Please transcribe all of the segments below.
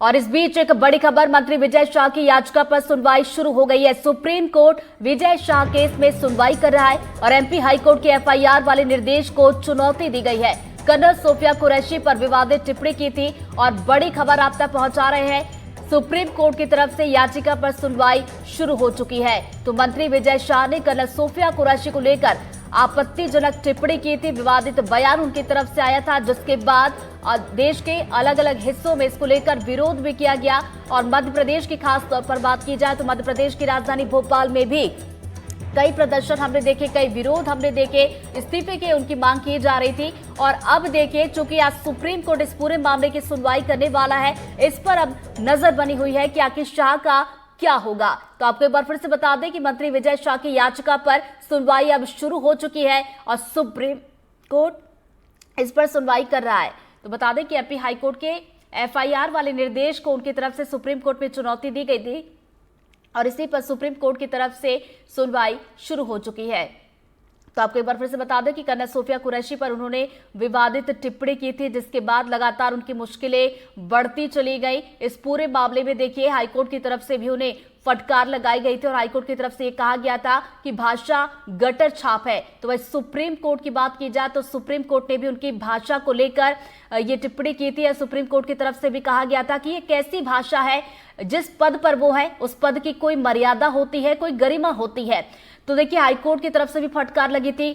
और इस बीच एक बड़ी खबर, मंत्री विजय शाह की याचिका पर सुनवाई शुरू हो गई है। Supreme court Vijay Shah case में सुनवाई कर रहा है और एमपी हाईकोर्ट के एफआईआर वाले निर्देश को चुनौती दी गई है। कर्नल सोफिया कुरैशी पर विवादित टिप्पणी की थी और बड़ी खबर आप तक पहुंचा रहे हैं। सुप्रीम कोर्ट की तरफ से याचिका पर सुनवाई शुरू हो चुकी है। तो मंत्री विजय शाह ने कर्नल सोफिया कुरैशी को लेकर आपत्तिजनक टिप्पणी की थी। विवादित बयान उनकी तरफ से आया था, जिसके बाद देश के अलग अलग हिस्सों में इसको लेकर विरोध भी किया गया। और मध्य प्रदेश की खास तौर पर बात की जाए तो मध्य प्रदेश की राजधानी भोपाल में भी कई प्रदर्शन हमने देखे, कई विरोध हमने देखे, इस्तीफे की उनकी मांग की जा रही थी। और अब देखिए, चूंकि आज सुप्रीम कोर्ट इस पूरे मामले की सुनवाई करने वाला है, इस पर अब नजर बनी हुई है कि आखिर शाह का क्या होगा। तो आपको एक बार फिर से बता दें कि मंत्री विजय शाह की याचिका पर सुनवाई अब शुरू हो चुकी है और सुप्रीम कोर्ट इस पर सुनवाई कर रहा है। तो बता दें कि एमपी हाईकोर्ट के एफआईआर वाले निर्देश को उनकी तरफ से सुप्रीम कोर्ट में चुनौती दी गई थी और इसी पर सुप्रीम कोर्ट की तरफ से सुनवाई शुरू हो चुकी है। तो आपको एक बार फिर से बता दें कि कर्नल सोफिया कुरैशी पर उन्होंने विवादित टिप्पणी की थी, जिसके बाद लगातार उनकी मुश्किलें बढ़ती चली गई। इस पूरे मामले में देखिए, हाईकोर्ट की तरफ से भी उन्हें फटकार लगाई गई थी और हाईकोर्ट की तरफ से ये कहा गया था कि भाषा गटर छाप है। तो वह सुप्रीम कोर्ट की बात की जाए तो सुप्रीम कोर्ट ने भी उनकी भाषा को लेकर ये टिप्पणी की थी। सुप्रीम कोर्ट की तरफ से भी कहा गया था कि ये कैसी भाषा है, जिस पद पर वो है उस पद की कोई मर्यादा होती है, कोई गरिमा होती है। तो देखिए, हाईकोर्ट की तरफ से भी फटकार लगी थी।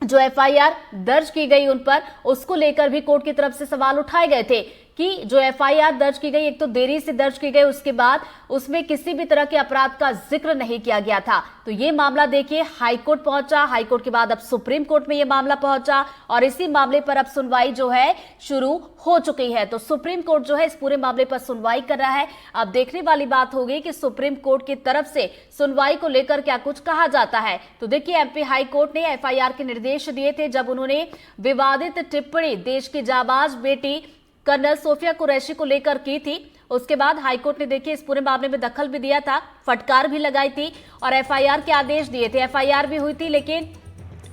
जो एफआईआर दर्ज की गई उन पर, उसको लेकर भी कोर्ट की तरफ से सवाल उठाए गए थे कि जो एफआईआर दर्ज की गई, एक तो देरी से दर्ज की गई, उसके बाद उसमें किसी भी तरह के अपराध का जिक्र नहीं किया गया था। तो ये मामला देखिए हाईकोर्ट पहुंचा, हाईकोर्ट के बाद अब सुप्रीम कोर्ट में ये मामला पहुंचा और इसी मामले पर अब सुनवाई जो है शुरू हो चुकी है। तो सुप्रीम कोर्ट जो है इस पूरे मामले पर सुनवाई कर रहा है। अब देखने वाली बात होगी कि सुप्रीम कोर्ट की तरफ से सुनवाई को लेकर क्या कुछ कहा जाता है। तो देखिए, एमपी हाईकोर्ट ने एफआईआर के निर्देश दिए थे जब उन्होंने विवादित टिप्पणी देश की जाबाज बेटी कर्नल सोफिया कुरैशी को लेकर की थी। उसके बाद हाईकोर्ट ने देखिए इस पूरे मामले में दखल भी दिया था, फटकार भी लगाई थी और एफआईआर के आदेश दिए थे। एफआईआर भी हुई थी, लेकिन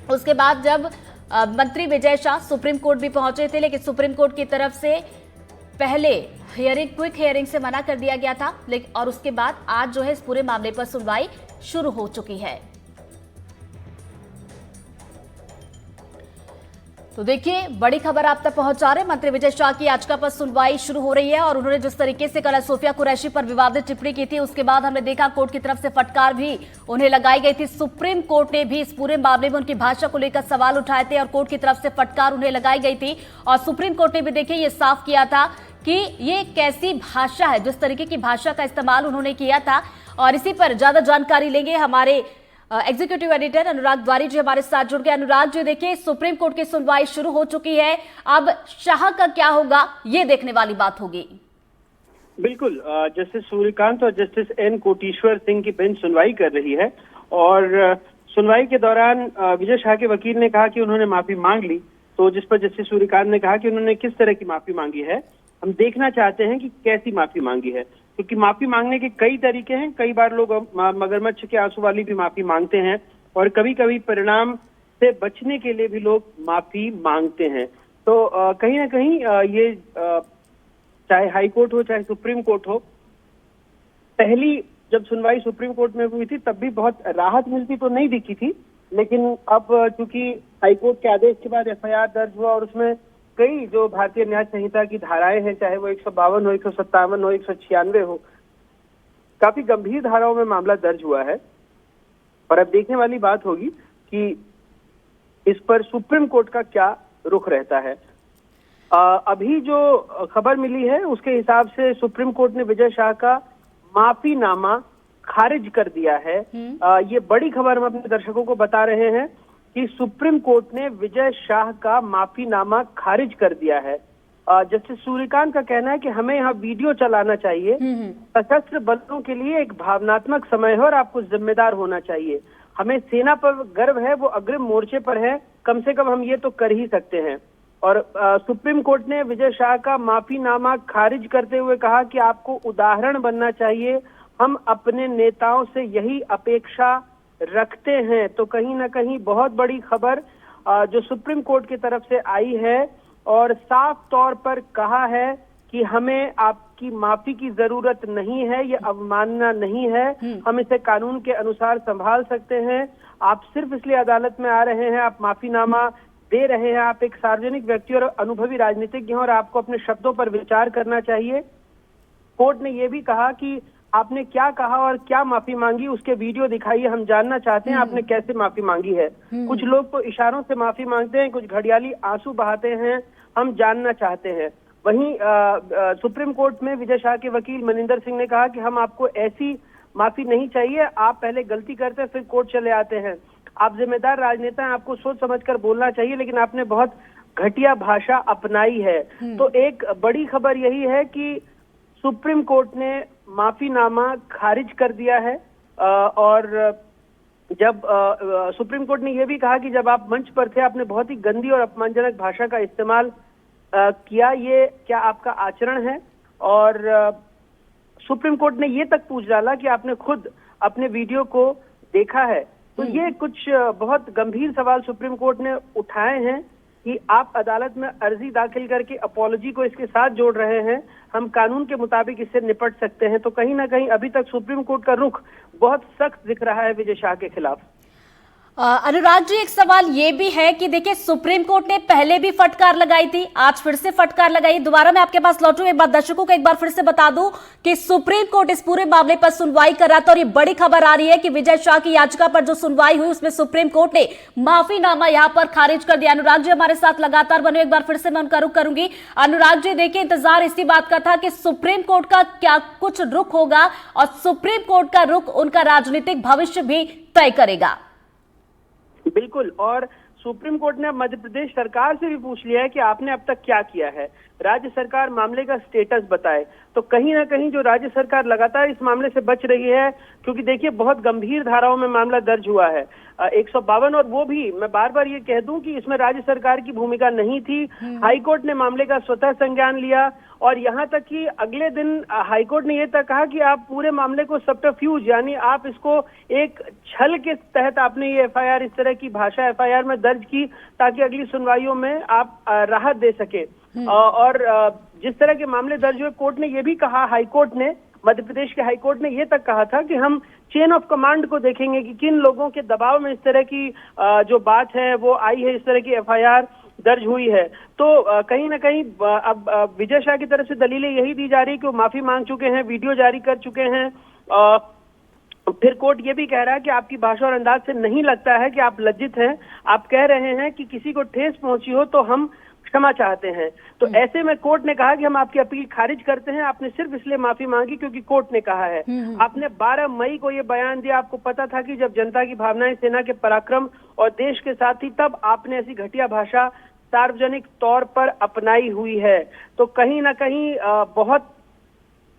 उसके बाद जब मंत्री विजय शाह सुप्रीम कोर्ट भी पहुंचे थे, लेकिन सुप्रीम कोर्ट की तरफ से पहले क्विक हियरिंग से मना कर दिया गया था। लेकिन और उसके बाद आज जो है इस पूरे मामले पर सुनवाई शुरू हो चुकी है। तो देखिए, बड़ी खबर आप तक पहुंचा रहे, मंत्री विजय शाह की याचिका पर सुनवाई शुरू हो रही है और उन्होंने जिस तरीके से कर्नल सोफिया कुरैशी पर विवादित टिप्पणी की थी, उसके बाद हमने देखा कोर्ट की तरफ से फटकार भी उन्हें लगाई गई थी। सुप्रीम कोर्ट ने भी इस पूरे मामले में उनकी भाषा को लेकर सवाल उठाए थे और कोर्ट की तरफ से फटकार उन्हें लगाई गई थी। और सुप्रीम कोर्ट ने भी देखिए ये साफ किया था कि ये कैसी भाषा है, जिस तरीके की भाषा का इस्तेमाल उन्होंने किया था। और इसी पर ज्यादा जानकारी लेंगे हमारे एग्जीक्यूटिव एडिटर अनुराग द्वारी जी हमारे साथ जुड़ गए। अनुराग जी, देखिए सुप्रीम कोर्ट की सुनवाई शुरू हो चुकी है, अब शाह का क्या होगा ये देखने वाली बात होगी। बिल्कुल, जस्टिस सूर्यकांत और जस्टिस एन कोटेश्वर सिंह की बेंच सुनवाई कर रही है और सुनवाई के दौरान विजय शाह के वकील ने कहा कि उन्होंने माफी मांग ली। तो जिस पर जस्टिस सूर्यकांत ने कहा कि उन्होंने किस तरह की माफी मांगी है, हम देखना चाहते हैं कि कैसी माफी मांगी है, क्योंकि माफी मांगने के कई तरीके हैं। कई बार लोग मगरमच्छ के आंसू वाली भी माफी मांगते हैं और कभी कभी परिणाम से बचने के लिए भी लोग माफी मांगते हैं। तो कहीं ना कहीं ये चाहे हाई कोर्ट हो चाहे सुप्रीम कोर्ट हो, पहली जब सुनवाई सुप्रीम कोर्ट में हुई थी तब भी बहुत राहत मिलती तो नहीं दिखी थी, लेकिन अब चूंकि हाई कोर्ट के आदेश के बाद एफआईआर दर्ज हुआ और उसमें कई जो भारतीय न्याय संहिता की धाराएं हैं, चाहे वो 152 हो, 157 हो, 196 हो, काफी गंभीर धाराओं में मामला दर्ज हुआ है। और अब देखने वाली बात होगी कि इस पर सुप्रीम कोर्ट का क्या रुख रहता है। अभी जो खबर मिली है उसके हिसाब से सुप्रीम कोर्ट ने विजय शाह का माफीनामा खारिज कर दिया है। ये बड़ी खबर हम अपने दर्शकों को बता रहे हैं कि सुप्रीम कोर्ट ने विजय शाह का माफीनामा खारिज कर दिया है। जस्टिस सूर्यकांत का कहना है कि हमें यहाँ वीडियो चलाना चाहिए। सशस्त्र बलों के लिए एक भावनात्मक समय है और आपको जिम्मेदार होना चाहिए। हमें सेना पर गर्व है, वो अग्रिम मोर्चे पर है, कम से कम हम ये तो कर ही सकते हैं। और सुप्रीम कोर्ट ने विजय शाह का माफीनामा खारिज करते हुए कहा कि आपको उदाहरण बनना चाहिए, हम अपने नेताओं से यही अपेक्षा रखते हैं। तो कहीं ना कहीं बहुत बड़ी खबर जो सुप्रीम कोर्ट की तरफ से आई है और साफ तौर पर कहा है कि हमें आपकी माफी की जरूरत नहीं है, ये अवमानना नहीं है, हम इसे कानून के अनुसार संभाल सकते हैं। आप सिर्फ इसलिए अदालत में आ रहे हैं, आप माफीनामा दे रहे हैं, आप एक सार्वजनिक व्यक्ति और अनुभवी राजनीतिज्ञ हैं और आपको अपने शब्दों पर विचार करना चाहिए। कोर्ट ने यह भी कहा कि आपने क्या कहा और क्या माफी मांगी, उसके वीडियो दिखाइए, हम जानना चाहते हैं आपने कैसे माफी मांगी है। कुछ लोग तो इशारों से माफी मांगते हैं, कुछ घड़ियाली आंसू बहाते हैं, हम जानना चाहते हैं। वहीं सुप्रीम कोर्ट में विजय शाह के वकील मनिंदर सिंह ने कहा कि हम आपको ऐसी माफी नहीं चाहिए, आप पहले गलती करते हैं फिर कोर्ट चले आते हैं, आप जिम्मेदार राजनेता हैं, आपको सोच समझकर बोलना चाहिए, लेकिन आपने बहुत घटिया भाषा अपनाई है। तो एक बड़ी खबर यही है कि सुप्रीम कोर्ट ने माफीनामा खारिज कर दिया है और जब सुप्रीम कोर्ट ने यह भी कहा कि जब आप मंच पर थे आपने बहुत ही गंदी और अपमानजनक भाषा का इस्तेमाल किया, ये क्या आपका आचरण है। और सुप्रीम कोर्ट ने ये तक पूछ डाला कि आपने खुद अपने वीडियो को देखा है। तो ये कुछ बहुत गंभीर सवाल सुप्रीम कोर्ट ने उठाए हैं कि आप अदालत में अर्जी दाखिल करके अपॉलॉजी को इसके साथ जोड़ रहे हैं, हम कानून के मुताबिक इससे निपट सकते हैं। तो कहीं ना कहीं अभी तक सुप्रीम कोर्ट का रुख बहुत सख्त दिख रहा है विजय शाह के खिलाफ। अनुराग जी, एक सवाल ये भी है कि देखिए सुप्रीम कोर्ट ने पहले भी फटकार लगाई थी, आज फिर से फटकार लगाई। दोबारा मैं आपके पास लौटूं, एक बार दर्शकों को एक बार फिर से बता दूं कि सुप्रीम कोर्ट इस पूरे मामले पर सुनवाई कर रहा था और ये बड़ी खबर आ रही है कि विजय शाह की याचिका पर जो सुनवाई हुई उसमें सुप्रीम कोर्ट ने माफीनामा यहां पर खारिज कर दिया। अनुराग जी हमारे साथ लगातार बने, एक बार फिर से मैं उनका रुख करूंगी। अनुराग जी, देखिए इंतजार इसी बात का था कि सुप्रीम कोर्ट का क्या कुछ रुख होगा और सुप्रीम कोर्ट का रुख उनका राजनीतिक भविष्य भी तय करेगा। बिल्कुल, और सुप्रीम कोर्ट ने मध्य प्रदेश सरकार से भी पूछ लिया है कि आपने अब तक क्या किया है, राज्य सरकार मामले का स्टेटस बताए। तो कहीं ना कहीं जो राज्य सरकार लगातार इस मामले से बच रही है, क्योंकि देखिए बहुत गंभीर धाराओं में मामला दर्ज हुआ है 152, और वो भी मैं बार बार ये कह दूं कि इसमें राज्य सरकार की भूमिका नहीं थी। हाईकोर्ट ने मामले का स्वतः संज्ञान लिया और यहाँ तक कि अगले दिन हाईकोर्ट ने ये तक कहा कि आप पूरे मामले को सब्टरफ्यूज, यानी आप इसको एक छल के तहत आपने ये एफआईआर, इस तरह की भाषा एफआईआर में दर्ज की ताकि अगली सुनवाइयों में आप राहत दे सके। और जिस तरह के मामले दर्ज हुए, कोर्ट ने ये भी कहा, हाईकोर्ट ने, मध्य प्रदेश के हाईकोर्ट ने ये तक कहा था कि हम चेन ऑफ कमांड को देखेंगे कि किन लोगों के दबाव में इस तरह की जो बात है वो आई है, इस तरह की एफआईआर दर्ज हुई है। तो कहीं ना कहीं अब विजय शाह की तरफ से दलीलें यही दी जा रही है कि वो माफी मांग चुके हैं, वीडियो जारी कर चुके हैं। फिर कोर्ट ये भी कह रहा है कि आपकी भाषा और अंदाज से नहीं लगता है कि आप लज्जित हैं, आप कह रहे हैं कि किसी को ठेस पहुंची हो तो हम क्षमा चाहते हैं। तो ऐसे में कोर्ट ने कहा कि हम आपकी अपील खारिज करते हैं, आपने सिर्फ इसलिए माफी मांगी क्योंकि कोर्ट ने कहा है। आपने 12 मई को ये बयान दिया, आपको पता था कि जब जनता की भावनाएं सेना के पराक्रम और देश के साथ थी, तब आपने ऐसी घटिया भाषा सार्वजनिक तौर पर अपनाई हुई है। तो कहीं ना कहीं बहुत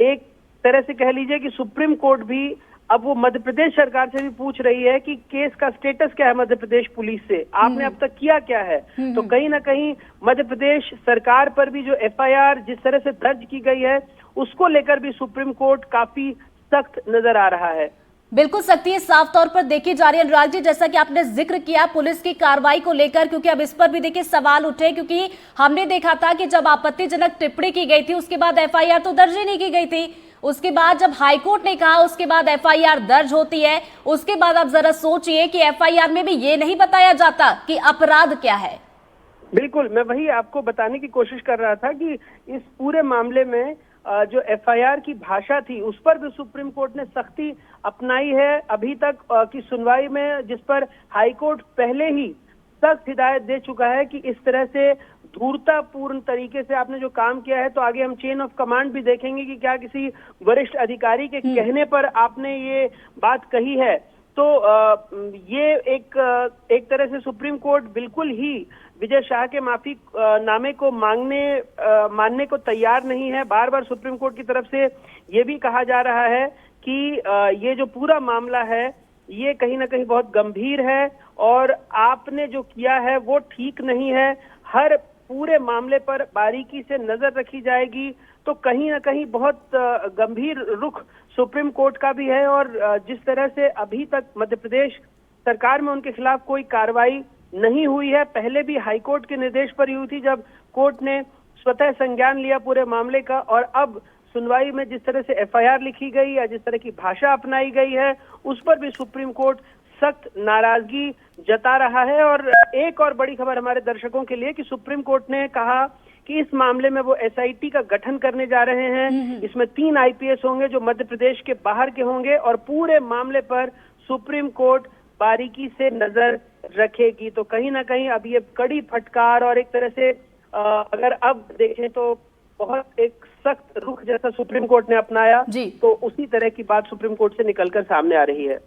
एक तरह से कह लीजिए कि सुप्रीम कोर्ट भी अब वो मध्य प्रदेश सरकार से भी पूछ रही है कि केस का स्टेटस क्या है मध्य प्रदेश पुलिस से, आपने अब तक किया क्या है। तो कहीं ना कहीं मध्य प्रदेश सरकार पर भी जो एफआईआर जिस तरह से दर्ज की गई है उसको लेकर भी सुप्रीम कोर्ट काफी सख्त नजर आ रहा है। बिल्कुल सख्ती साफ तौर पर देखी जा रही है। अनुराग जी, जैसा कि आपने जिक्र किया पुलिस की कार्रवाई को लेकर, क्योंकि अब इस पर भी देखिए सवाल उठे, क्योंकि हमने देखा था कि जब आपत्तिजनक टिप्पणी की गई थी उसके बाद एफआईआर तो दर्ज ही नहीं की गई थी। उसके बाद जब हाईकोर्ट ने कहा उसके बाद एफआईआर दर्ज होती है। उसके बाद आप जरा सोचिए कि एफआईआर में भी ये नहीं बताया जाता कि अपराध क्या है। बिल्कुल, मैं वही आपको बताने की कोशिश कर रहा था कि इस पूरे मामले में जो एफआईआर की भाषा थी उस पर भी सुप्रीम कोर्ट ने सख्ती अपनाई है। अभी तक की सुनवाई में जिस पर हाईकोर्ट पहले ही सख्त हिदायत दे चुका है कि इस तरह से धूर्तापूर्ण तरीके से आपने जो काम किया है, तो आगे हम चेन ऑफ कमांड भी देखेंगे कि क्या किसी वरिष्ठ अधिकारी के कहने पर आपने ये बात कही है। तो ये एक तरह से सुप्रीम कोर्ट बिल्कुल ही विजय शाह के माफी नामे को मानने को तैयार नहीं है। बार बार सुप्रीम कोर्ट की तरफ से ये भी कहा जा रहा है कि ये जो पूरा मामला है ये कहीं ना कहीं बहुत गंभीर है और आपने जो किया है वो ठीक नहीं है। हर पूरे मामले पर बारीकी से नजर रखी जाएगी। तो कहीं ना कहीं बहुत गंभीर रुख सुप्रीम कोर्ट का भी है और जिस तरह से अभी तक मध्य प्रदेश सरकार में उनके खिलाफ कोई कार्रवाई नहीं हुई है, पहले भी हाईकोर्ट के निर्देश पर ही हुई थी जब कोर्ट ने स्वतः संज्ञान लिया पूरे मामले का, और अब सुनवाई में जिस तरह से एफआईआर लिखी गई या जिस तरह की भाषा अपनाई गई है, उस पर भी सुप्रीम कोर्ट सख्त नाराजगी जता रहा है। और एक और बड़ी खबर हमारे दर्शकों के लिए कि सुप्रीम कोर्ट ने कहा कि इस मामले में वो एसआईटी का गठन करने जा रहे हैं। इसमें 3 आईपीएस होंगे जो मध्य प्रदेश के बाहर के होंगे, और पूरे मामले पर सुप्रीम कोर्ट बारीकी से नजर रखेगी। तो कहीं ना कहीं अब ये कड़ी फटकार, और एक तरह से अगर अब देखें तो बहुत एक सख्त रुख जैसा सुप्रीम कोर्ट ने अपनाया, तो उसी तरह की बात सुप्रीम कोर्ट से निकलकर सामने आ रही है।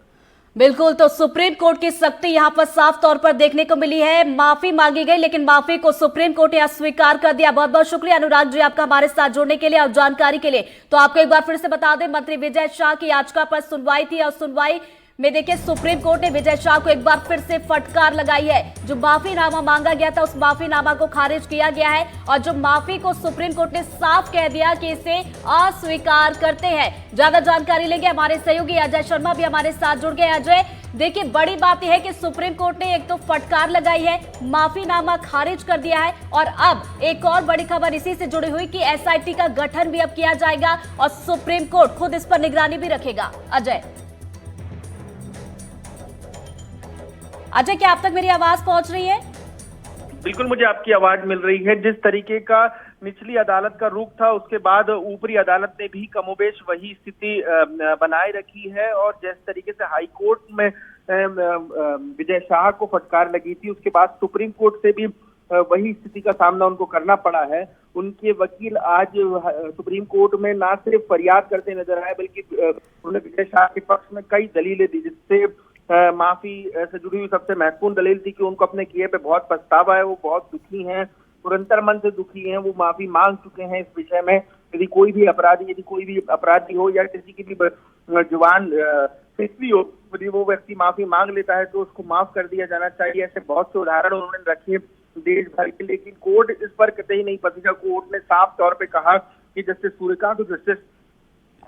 बिल्कुल, तो सुप्रीम कोर्ट की सख्ती यहां पर साफ तौर पर देखने को मिली है। माफी मांगी गई, लेकिन माफी को सुप्रीम कोर्ट ने अस्वीकार कर दिया। बहुत बहुत शुक्रिया अनुराग जी आपका हमारे साथ जुड़ने के लिए और जानकारी के लिए। तो आपको एक बार फिर से बता दें, मंत्री विजय शाह की याचिका पर सुनवाई थी, और सुनवाई में देखिए सुप्रीम कोर्ट ने विजय शाह को एक बार फिर से फटकार लगाई है। जो माफीनामा मांगा गया था, उस माफीनामा को खारिज किया गया है, और जो माफी को सुप्रीम कोर्ट ने साफ कह दिया कि इसे अस्वीकार करते हैं। ज्यादा जानकारी लेंगे, हमारे सहयोगी अजय शर्मा भी हमारे साथ जुड़ गए। अजय, देखिए बड़ी बात यह है कि सुप्रीम कोर्ट ने एक तो फटकार लगाई है, माफीनामा खारिज कर दिया है, और अब एक और बड़ी खबर इसी से जुड़ी हुई कि एसआईटी का गठन भी अब किया जाएगा, और सुप्रीम कोर्ट खुद इस पर निगरानी भी रखेगा। अजय, क्या आप तक मेरी आवाज पहुंच रही है? बिल्कुल, मुझे आपकी आवाज मिल रही है। जिस तरीके का निचली अदालत का रुख था, उसके बाद ऊपरी अदालत ने भी कमोबेश वही स्थिति बनाए रखी है, और जिस तरीके से हाई कोर्ट में विजय शाह को फटकार लगी थी, उसके बाद सुप्रीम कोर्ट से भी वही स्थिति का सामना उनको करना पड़ा है। उनके वकील आज सुप्रीम कोर्ट में ना सिर्फ फरियाद करते नजर आए, बल्कि उन्होंने विजय शाह के पक्ष में कई दलीलें दी, जिससे माफी से जुड़ी हुई सबसे महत्वपूर्ण दलील थी कि उनको अपने किए पे बहुत पछतावा है, वो बहुत दुखी हैं, पुरंतर मन से दुखी हैं, वो माफी मांग चुके हैं इस विषय में। यदि कोई भी अपराधी हो या किसी की भी जुबान फिसली हो, यदि वो व्यक्ति माफी मांग लेता है तो उसको माफ कर दिया जाना चाहिए। ऐसे बहुत से उदाहरण उन्होंने रखे देश भर के, लेकिन कोर्ट इस पर कतई नहीं पसीजा। कोर्ट ने साफ तौर पर कहा कि जस्टिस सूर्यकांत और जस्टिस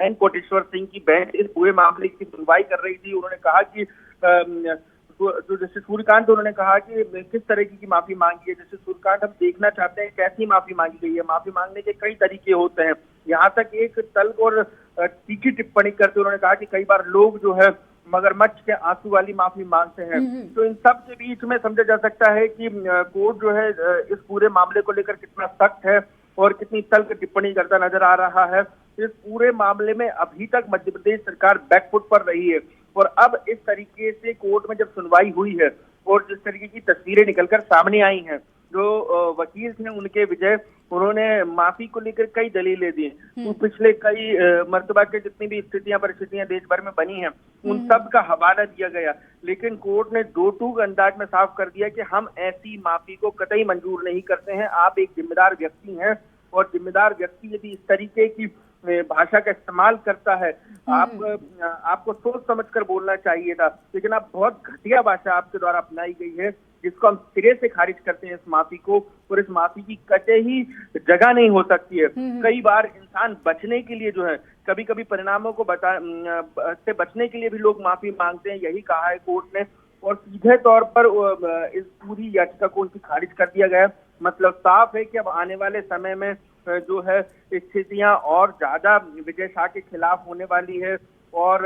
एन कोटेश्वर सिंह की बेंच इस पूरे मामले की सुनवाई कर रही थी। उन्होंने कहा कि जो जस्टिस सूर्यकांत, उन्होंने कहा कि किस तरह की माफी मांगी है जस्टिस सूर्यकांत, हम देखना चाहते हैं कैसी माफी मांगी गई है। माफी मांगने के कई तरीके होते हैं, यहाँ तक एक तल्ख और तीखी टिप्पणी करते उन्होंने कहा कि कई बार लोग जो है मगरमच्छ के आंसू वाली माफी मांगते हैं। तो इन सब के बीच में समझा जा सकता है कि कोर्ट जो है इस पूरे मामले को लेकर कितना सख्त है और कितनी तल्ख टिप्पणी करता नजर आ रहा है। इस पूरे मामले में अभी तक मध्य प्रदेश सरकार बैकफुट पर रही है, और अब इस तरीके से कोर्ट में जब सुनवाई हुई है और जिस तरीके की तस्वीरें निकलकर सामने आई हैं, जो वकील थे उनके विजय, उन्होंने माफी को लेकर कई दलीलें दी। तो पिछले कई मर्तबा के जितनी भी परिस्थितियां देश भर में बनी हैं, उन सब का हवाला दिया गया, लेकिन कोर्ट ने दो टूक अंदाज में साफ कर दिया कि हम ऐसी माफी को कतई मंजूर नहीं करते हैं। आप एक जिम्मेदार व्यक्ति हैं, और जिम्मेदार व्यक्ति यदि इस तरीके की भाषा का इस्तेमाल करता है, आपको सोच समझकर बोलना चाहिए था, लेकिन आप बहुत घटिया भाषा आपके द्वारा अपनाई गई है, जिसको हम सिरे से खारिज करते हैं इस माफी को, और इस माफी की कतई जगह नहीं हो सकती है। कई बार इंसान बचने के लिए जो है, कभी कभी परिणामों को से बचने के लिए भी लोग माफी मांगते हैं, यही कहा है कोर्ट ने, और सीधे तौर पर इस पूरी याचिका को उनकी खारिज कर दिया गया। मतलब साफ है कि अब आने वाले समय में जो है स्थितियां और ज्यादा विजय शाह के खिलाफ होने वाली है, और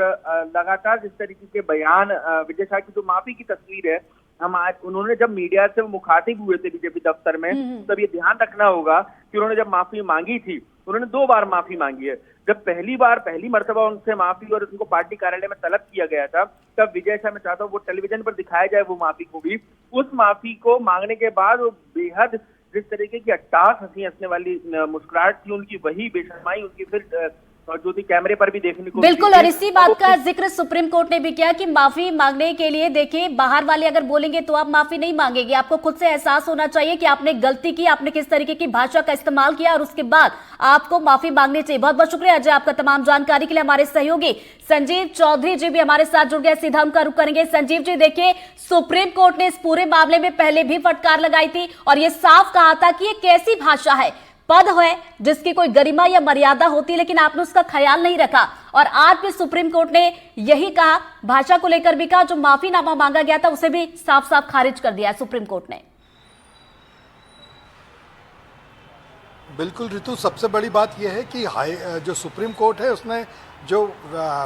लगातार जिस तरीके के बयान विजय शाह की जो माफी की तस्वीर है, हम आज उन्होंने जब मीडिया से मुखातिब हुए थे बीजेपी दफ्तर में, तब ये ध्यान रखना होगा कि उन्होंने जब माफी मांगी थी, उन्होंने 2 बार माफी मांगी है। जब पहली मर्तबा उनसे माफी और उनको पार्टी कार्यालय में तलब किया गया था, तब विजय शाह, मैं चाहता हूँ वो टेलीविजन पर दिखाया जाए वो माफी को भी। उस माफी को मांगने के बाद वो बेहद जिस तरीके की अट्टास हंसने वाली मुस्कुराहट थी उनकी, वही बेशर्माई उनकी फिर जो थी कैमरे पर भी देखने को बिल्कुल। और इसी बात का जिक्र सुप्रीम कोर्ट ने भी किया कि माफी मांगने के लिए देखिए बाहर वाले अगर बोलेंगे तो आप माफी नहीं मांगेंगे, आपको खुद से एहसास होना चाहिए कि आपने गलती की, आपने किस तरीके की भाषा का इस्तेमाल किया, और उसके बाद आपको माफी मांगनी चाहिए। बहुत बहुत शुक्रिया अजय आपका तमाम जानकारी के लिए। हमारे सहयोगी संजीव चौधरी जी भी हमारे साथ जुड़ गए, सीधा उनका रुख करेंगे। संजीव जी, देखिए सुप्रीम कोर्ट ने इस पूरे मामले में पहले भी फटकार लगाई थी, और ये साफ कहा था कि ये कैसी भाषा है, पद है जिसकी कोई गरिमा या मर्यादा होती, लेकिन आपने उसका ख्याल नहीं रखा। और आज भी सुप्रीम कोर्ट ने यही कहा, भाषा को लेकर भी कहा, जो माफीनामा मांगा गया था उसे भी साफ साफ खारिज कर दिया है सुप्रीम कोर्ट ने। बिल्कुल ऋतु, सबसे बड़ी बात यह है कि जो सुप्रीम कोर्ट है उसने जो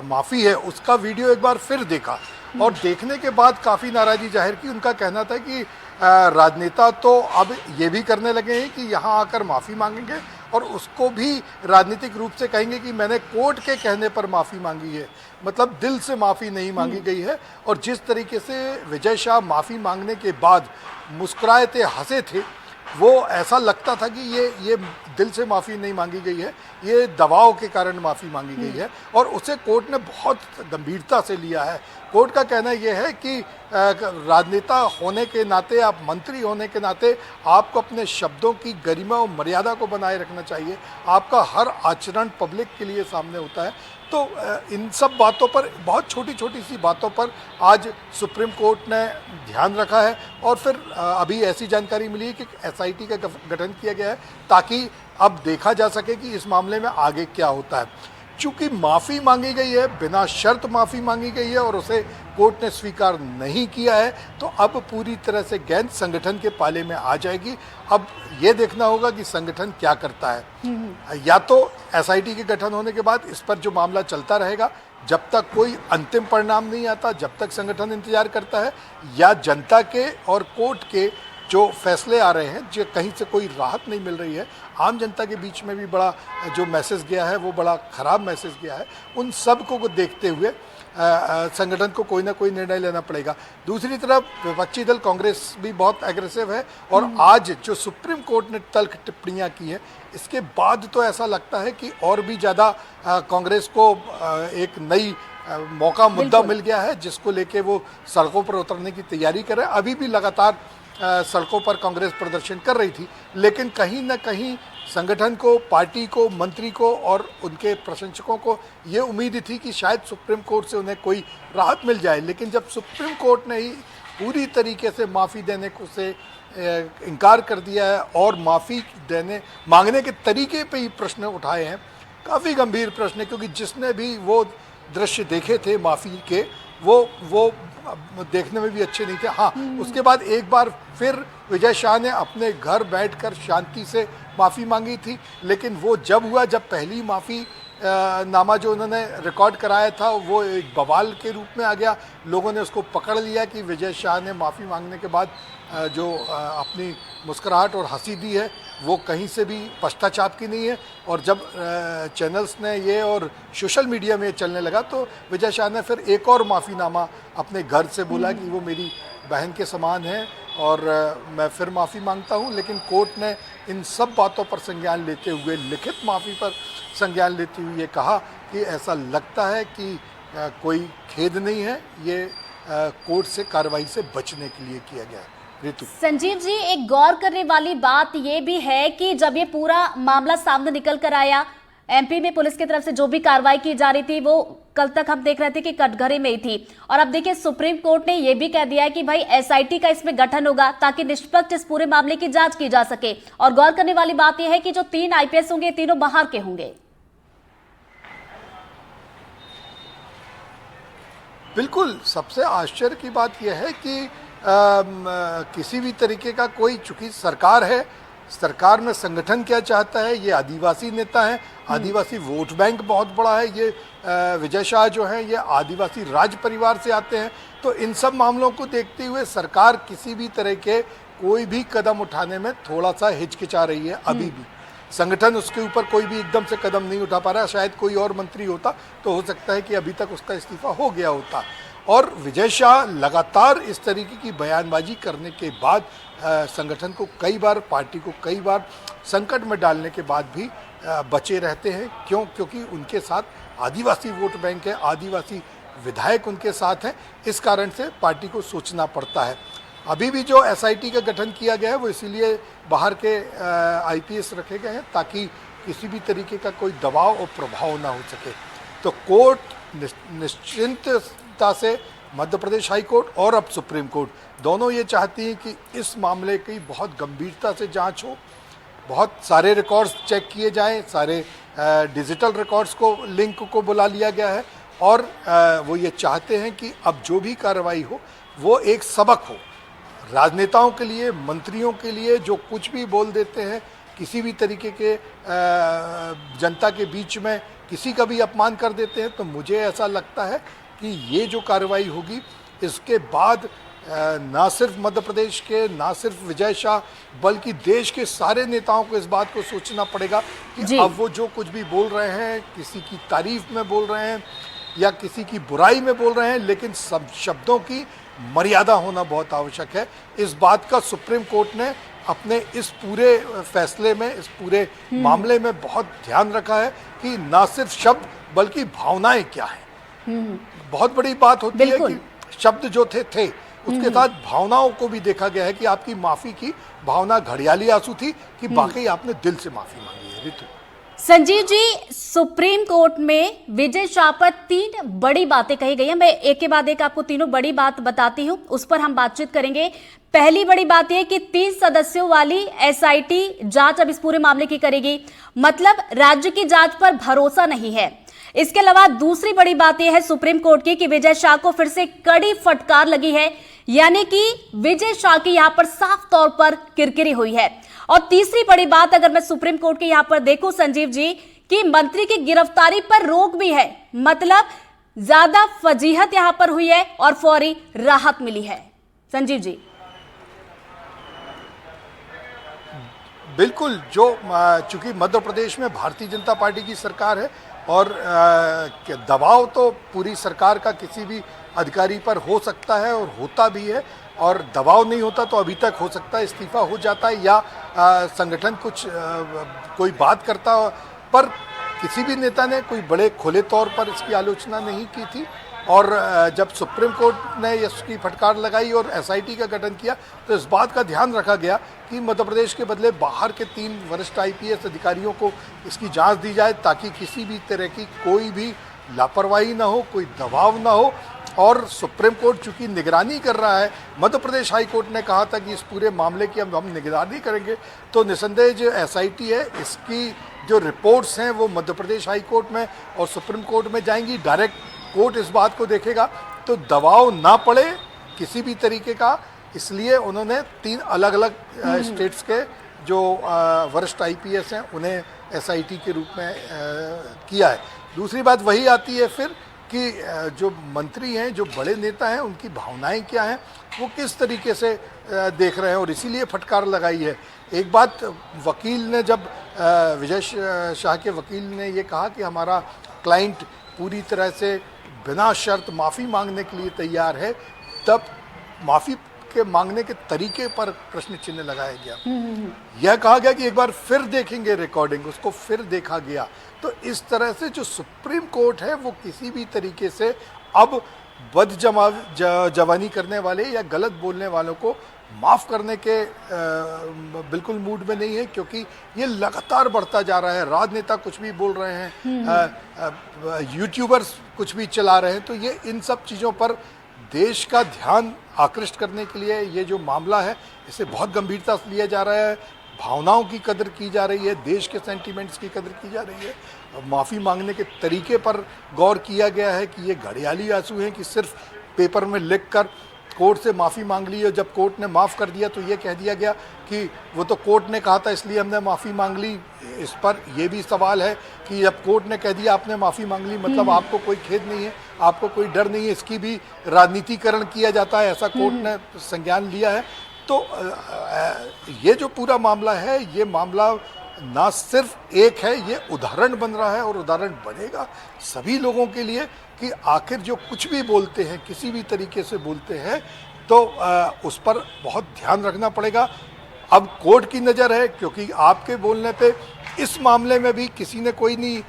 माफ़ी है उसका वीडियो एक बार फिर देखा और देखने के बाद काफ़ी नाराज़गी जाहिर की। उनका कहना था कि राजनेता तो अब ये भी करने लगे हैं कि यहाँ आकर माफ़ी मांगेंगे और उसको भी राजनीतिक रूप से कहेंगे कि मैंने कोर्ट के कहने पर माफ़ी मांगी है, मतलब दिल से माफ़ी नहीं मांगी गई है। और जिस तरीके से विजय शाह माफ़ी मांगने के बाद मुस्कुराए थे, हंसे थे, वो ऐसा लगता था कि ये दिल से माफ़ी नहीं मांगी गई है, ये दबाव के कारण माफ़ी मांगी गई है और उसे कोर्ट ने बहुत गंभीरता से लिया है। कोर्ट का कहना यह है कि राजनेता होने के नाते, आप मंत्री होने के नाते आपको अपने शब्दों की गरिमा और मर्यादा को बनाए रखना चाहिए। आपका हर आचरण पब्लिक के लिए सामने होता है। तो इन सब बातों पर, बहुत छोटी छोटी सी बातों पर आज सुप्रीम कोर्ट ने ध्यान रखा है और फिर अभी ऐसी जानकारी मिली है कि एसआईटी का गठन किया गया है ताकि अब देखा जा सके कि इस मामले में आगे क्या होता है। चूंकि माफ़ी मांगी गई है, बिना शर्त माफ़ी मांगी गई है और उसे कोर्ट ने स्वीकार नहीं किया है, तो अब पूरी तरह से गेंद संगठन के पाले में आ जाएगी। अब ये देखना होगा कि संगठन क्या करता है। या तो एसआईटी के गठन होने के बाद इस पर जो मामला चलता रहेगा जब तक कोई अंतिम परिणाम नहीं आता, जब तक संगठन इंतजार करता है, या जनता के और कोर्ट के जो फैसले आ रहे हैं, जो कहीं से कोई राहत नहीं मिल रही है, आम जनता के बीच में भी बड़ा जो मैसेज गया है वो बड़ा ख़राब मैसेज गया है, उन सब को देखते हुए संगठन को कोई ना कोई निर्णय लेना पड़ेगा। दूसरी तरफ विपक्षी दल कांग्रेस भी बहुत एग्रेसिव है और आज जो सुप्रीम कोर्ट ने तल्ख टिप्पणियां की है, इसके बाद तो ऐसा लगता है कि और भी ज़्यादा कांग्रेस को एक नई मौका, मुद्दा मिल गया है जिसको लेके वो सड़कों पर उतरने की तैयारी कर रहे हैं। अभी भी लगातार सड़कों पर कांग्रेस प्रदर्शन कर रही थी, लेकिन कहीं ना कहीं संगठन को, पार्टी को, मंत्री को और उनके प्रशंसकों को ये उम्मीद थी कि शायद सुप्रीम कोर्ट से उन्हें कोई राहत मिल जाए। लेकिन जब सुप्रीम कोर्ट ने ही पूरी तरीके से माफ़ी देने को से इनकार कर दिया है और माफ़ी मांगने के तरीके पे ही प्रश्न उठाए हैं, काफ़ी गंभीर प्रश्न है, क्योंकि जिसने भी वो दृश्य देखे थे माफ़ी के, वो देखने में भी अच्छे नहीं थे। हाँ, उसके बाद एक बार फिर विजय शाह ने अपने घर बैठकर शांति से माफ़ी मांगी थी, लेकिन वो जब हुआ, जब पहली माफ़ी नामा जो उन्होंने रिकॉर्ड कराया था वो एक बवाल के रूप में आ गया। लोगों ने उसको पकड़ लिया कि विजय शाह ने माफ़ी मांगने के बाद जो अपनी मुस्कुराहट और हंसी दी है वो कहीं से भी पश्चाताप की नहीं है। और जब चैनल्स ने ये और सोशल मीडिया में चलने लगा तो विजय शाह ने फिर एक और माफ़ीनामा अपने घर से बोला कि वो मेरी बहन के समान है और मैं फिर माफ़ी मांगता हूँ। लेकिन कोर्ट ने इन सब बातों पर संज्ञान लेते हुए, लिखित माफ़ी पर संज्ञान लेते हुए ये कहा कि ऐसा लगता है कि कोई खेद नहीं है, ये कोर्ट से कार्रवाई से बचने के लिए किया गया है। ऋतु, संजीव जी, एक गौर करने वाली बात ये भी है कि जब ये पूरा मामला सामने निकल कर आया, एमपी में पुलिस की तरफ से जो भी कार्रवाई की जा रही थी वो कल तक हम देख रहे थे कि कटघरे में ही थी, और अब देखिए सुप्रीम कोर्ट ने ये भी कह दिया है कि भाई एसआईटी का इसमें गठन होगा ताकि निष्पक्ष इस पूरे मामले की जांच की जा सके। और गौर करने वाली बात यह है कि जो 3 आईपीएस होंगे, तीनों बाहर के होंगे। बिल्कुल, सबसे आश्चर्य की बात यह है कि किसी भी तरीके का कोई, चूंकि सरकार है, सरकार में संगठन क्या चाहता है, ये आदिवासी नेता है, आदिवासी वोट बैंक बहुत बड़ा है, ये विजय शाह जो हैं ये आदिवासी राज परिवार से आते हैं। तो इन सब मामलों को देखते हुए सरकार किसी भी तरह के कोई भी कदम उठाने में थोड़ा सा हिचकिचा रही है। अभी भी संगठन उसके ऊपर कोई भी एकदम से कदम नहीं उठा पा रहा है। शायद कोई और मंत्री होता तो हो सकता है कि अभी तक उसका इस्तीफा हो गया होता। और विजय शाह लगातार इस तरीके की बयानबाजी करने के बाद संगठन को कई बार, पार्टी को कई बार संकट में डालने के बाद भी बचे रहते हैं। क्यों? क्योंकि उनके साथ आदिवासी वोट बैंक है, आदिवासी विधायक उनके साथ हैं। इस कारण से पार्टी को सोचना पड़ता है। अभी भी जो एसआईटी का गठन किया गया है वो इसीलिए बाहर के आईपीएस रखे गए हैं ताकि किसी भी तरीके का कोई दबाव और प्रभाव ना हो सके। तो कोर्ट निश्चिंतता से, मध्य प्रदेश हाई कोर्ट और अब सुप्रीम कोर्ट दोनों ये चाहती हैं कि इस मामले की बहुत गंभीरता से जांच हो, बहुत सारे रिकॉर्ड्स चेक किए जाएं, सारे डिजिटल रिकॉर्ड्स को, लिंक को बुला लिया गया है और वो ये चाहते हैं कि अब जो भी कार्रवाई हो वो एक सबक हो राजनेताओं के लिए, मंत्रियों के लिए, जो कुछ भी बोल देते हैं किसी भी तरीके के जनता के बीच में किसी का भी अपमान कर देते हैं, तो मुझे ऐसा लगता है कि ये जो कार्रवाई होगी इसके बाद ना सिर्फ मध्य प्रदेश के, ना सिर्फ विजय शाह, बल्कि देश के सारे नेताओं को इस बात को सोचना पड़ेगा कि अब वो जो कुछ भी बोल रहे हैं, किसी की तारीफ में बोल रहे हैं या किसी की बुराई में बोल रहे हैं, लेकिन सब शब्दों की मर्यादा होना बहुत आवश्यक है। इस बात का सुप्रीम कोर्ट ने अपने इस पूरे फैसले में, इस पूरे मामले में बहुत ध्यान रखा है कि ना सिर्फ शब्द बल्कि भावनाएं क्या हैं। बहुत बड़ी बात होती है कि शब्द जो थे उसके साथ भावनाओं को भी देखा गया है कि आपकी माफी की भावना घड़ियाली आंसू थी कि वाकई आपने दिल से माफी मांगी है। ऋतु, संजीव जी, सुप्रीम कोर्ट में विजय शाह पर 3 बड़ी बातें कही गई हैं। मैं एक के बाद एक आपको तीनों बड़ी बात बताती हूं, उस पर हम बातचीत करेंगे। पहली बड़ी बात यह कि 30 सदस्यों वाली एसआईटी जांच अब इस पूरे मामले की करेगी, मतलब राज्य की जांच पर भरोसा नहीं है। इसके अलावा दूसरी बड़ी बात यह है सुप्रीम कोर्ट की कि विजय शाह को फिर से कड़ी फटकार लगी है, यानी कि विजय शाह की यहां पर साफ तौर पर किरकिरी हुई है। और तीसरी बड़ी बात अगर मैं सुप्रीम कोर्ट के यहां पर देखूं संजीव जी, कि मंत्री की गिरफ्तारी पर रोक भी है, मतलब ज्यादा फजीहत यहां पर हुई है और फौरी राहत मिली है। संजीव जी, बिल्कुल, जो चूंकि मध्य प्रदेश में भारतीय जनता पार्टी की सरकार है और दबाव तो पूरी सरकार का किसी भी अधिकारी पर हो सकता है और होता भी है, और दबाव नहीं होता तो अभी तक हो सकता है इस्तीफा हो जाता है या संगठन कुछ कोई बात करता, पर किसी भी नेता ने कोई बड़े खुले तौर पर इसकी आलोचना नहीं की थी। और जब सुप्रीम कोर्ट ने इसकी फटकार लगाई और एसआईटी का गठन किया तो इस बात का ध्यान रखा गया कि मध्य प्रदेश के बदले बाहर के 3 वरिष्ठ आईपीएस अधिकारियों को इसकी जांच दी जाए, ताकि किसी भी तरह की कोई भी लापरवाही ना हो, कोई दबाव ना हो। और सुप्रीम कोर्ट चूंकि निगरानी कर रहा है, मध्य प्रदेश हाई कोर्ट ने कहा था कि इस पूरे मामले की हम निगरानी करेंगे, तो निसंदेह जो एसआईटी है इसकी जो रिपोर्ट्स हैं वो मध्य प्रदेश हाई कोर्ट में और सुप्रीम कोर्ट में जाएंगी। डायरेक्ट कोर्ट इस बात को देखेगा, तो दबाव ना पड़े किसी भी तरीके का, इसलिए उन्होंने 3 अलग अलग स्टेट्स के जो वरिष्ठ आईपीएस हैं उन्हें एसआईटी के रूप में किया है। दूसरी बात वही आती है फिर कि जो मंत्री हैं, जो बड़े नेता हैं, उनकी भावनाएं क्या हैं, वो किस तरीके से देख रहे हैं, और इसीलिए फटकार लगाई है। एक बात वकील ने, जब विजय शाह के वकील ने ये कहा कि हमारा क्लाइंट पूरी तरह से बिना शर्त माफ़ी मांगने के लिए तैयार है, तब माफ़ी के मांगने के तरीके पर प्रश्न चिन्ह लगाया गया। यह कहा गया कि एक बार फिर देखेंगे रिकॉर्डिंग, उसको फिर देखा गया। तो इस तरह से जो सुप्रीम कोर्ट है वो किसी भी तरीके से अब जवानी करने वाले या गलत बोलने वालों को माफ़ करने के बिल्कुल मूड में नहीं है, क्योंकि ये लगातार बढ़ता जा रहा है। राजनेता कुछ भी बोल रहे हैं, यूट्यूबर्स कुछ भी चला रहे हैं, तो ये इन सब चीज़ों पर देश का ध्यान आकृष्ट करने के लिए ये जो मामला है इसे बहुत गंभीरता से लिया जा रहा है। भावनाओं की कदर की जा रही है, देश के सेंटीमेंट्स की कदर की जा रही है। माफ़ी मांगने के तरीके पर गौर किया गया है कि ये घड़ियाली आंसू हैं कि सिर्फ पेपर में लिख कर कोर्ट से माफ़ी मांग ली, और जब कोर्ट ने माफ़ कर दिया तो ये कह दिया गया कि वो तो कोर्ट ने कहा था इसलिए हमने माफ़ी मांग ली। इस पर यह भी सवाल है कि जब कोर्ट ने कह दिया आपने माफ़ी मांग ली, मतलब आपको कोई खेद नहीं है, आपको कोई डर नहीं है, इसकी भी राजनीतिकरण किया जाता है, ऐसा कोर्ट ने संज्ञान लिया है। तो ये जो पूरा मामला है, ये मामला ना सिर्फ एक है, ये उदाहरण बन रहा है और उदाहरण बनेगा सभी लोगों के लिए कि आखिर जो कुछ भी बोलते हैं, किसी भी तरीके से बोलते हैं, तो उस पर बहुत ध्यान रखना पड़ेगा। अब कोर्ट की नज़र है, क्योंकि आपके बोलने पे इस मामले में भी किसी ने कोई नहीं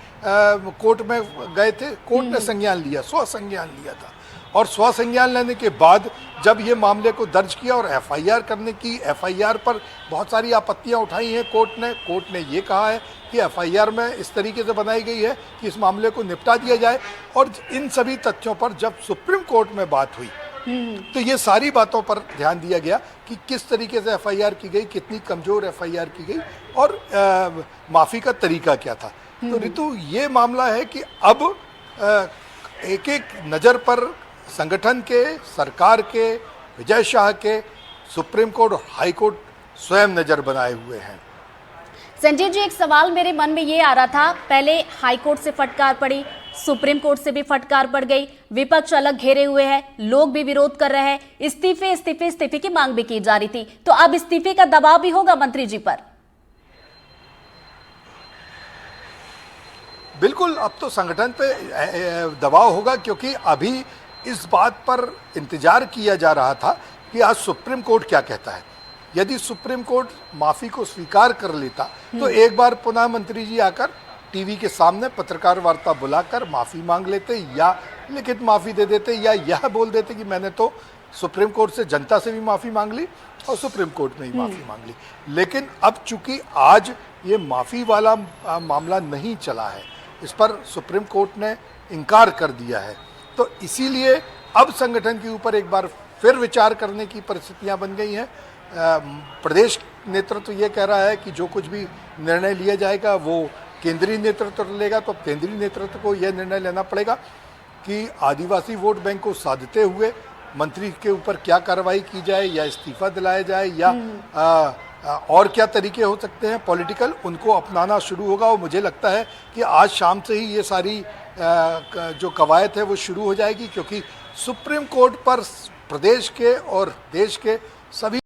कोर्ट में गए थे, कोर्ट ने संज्ञान लिया, स्वसंज्ञान लिया था, और स्वसंज्ञान लेने के बाद जब ये मामले को दर्ज किया और एफआईआर करने की, एफआईआर पर बहुत सारी आपत्तियां उठाई हैं कोर्ट ने ये कहा है कि एफआईआर में इस तरीके से बनाई गई है कि इस मामले को निपटा दिया जाए। और इन सभी तथ्यों पर जब सुप्रीम कोर्ट में बात हुई तो ये सारी बातों पर ध्यान दिया गया कि किस तरीके से एफआईआर की गई, कितनी कमजोर एफआईआर की गई, और माफ़ी का तरीका क्या था। तो ऋतु, ये मामला है कि अब एक एक नज़र पर संगठन के, सरकार के, विजय शाह के, सुप्रीम कोर्ट और हाई कोर्ट स्वयं नज़र बनाए हुए हैं। संजय जी, एक सवाल मेरे मन में ये आ रहा था, पहले हाई कोर्ट से फटकार पड़ी, सुप्रीम कोर्ट से भी फटकार पड़ गई, विपक्ष अलग घेरे हुए है, लोग भी विरोध कर रहे हैं, इस्तीफे की मांग भी की जा रही थी, तो अब इस्तीफे का दबाव भी होगा मंत्री जी पर? बिल्कुल, अब तो संगठन पे दबाव होगा, क्योंकि अभी इस बात पर इंतजार किया जा रहा था कि आज सुप्रीम कोर्ट क्या कहता है। यदि सुप्रीम कोर्ट माफी को स्वीकार कर लेता तो एक बार पुनः मंत्री जी आकर टीवी के सामने पत्रकार वार्ता बुलाकर माफी मांग लेते, या लिखित माफी दे देते, या यह बोल देते कि मैंने तो सुप्रीम कोर्ट से जनता से भी माफी मांग ली और सुप्रीम कोर्ट में ही माफी मांग ली। लेकिन अब चूंकि आज ये माफी वाला मामला नहीं चला है, इस पर सुप्रीम कोर्ट ने इनकार कर दिया है, तो इसीलिए अब संगठन के ऊपर एक बार फिर विचार करने की परिस्थितियां बन गई हैं। प्रदेश नेतृत्व ये कह रहा है कि जो कुछ भी निर्णय लिया जाएगा वो केंद्रीय नेतृत्व लेगा, तो केंद्रीय नेतृत्व को यह निर्णय लेना पड़ेगा कि आदिवासी वोट बैंक को साधते हुए मंत्री के ऊपर क्या कार्रवाई की जाए, या इस्तीफा दिलाया जाए, या और क्या तरीके हो सकते हैं पॉलिटिकल, उनको अपनाना शुरू होगा। और मुझे लगता है कि आज शाम से ही ये सारी जो कवायद है वो शुरू हो जाएगी, क्योंकि सुप्रीम कोर्ट पर प्रदेश के और देश के सभी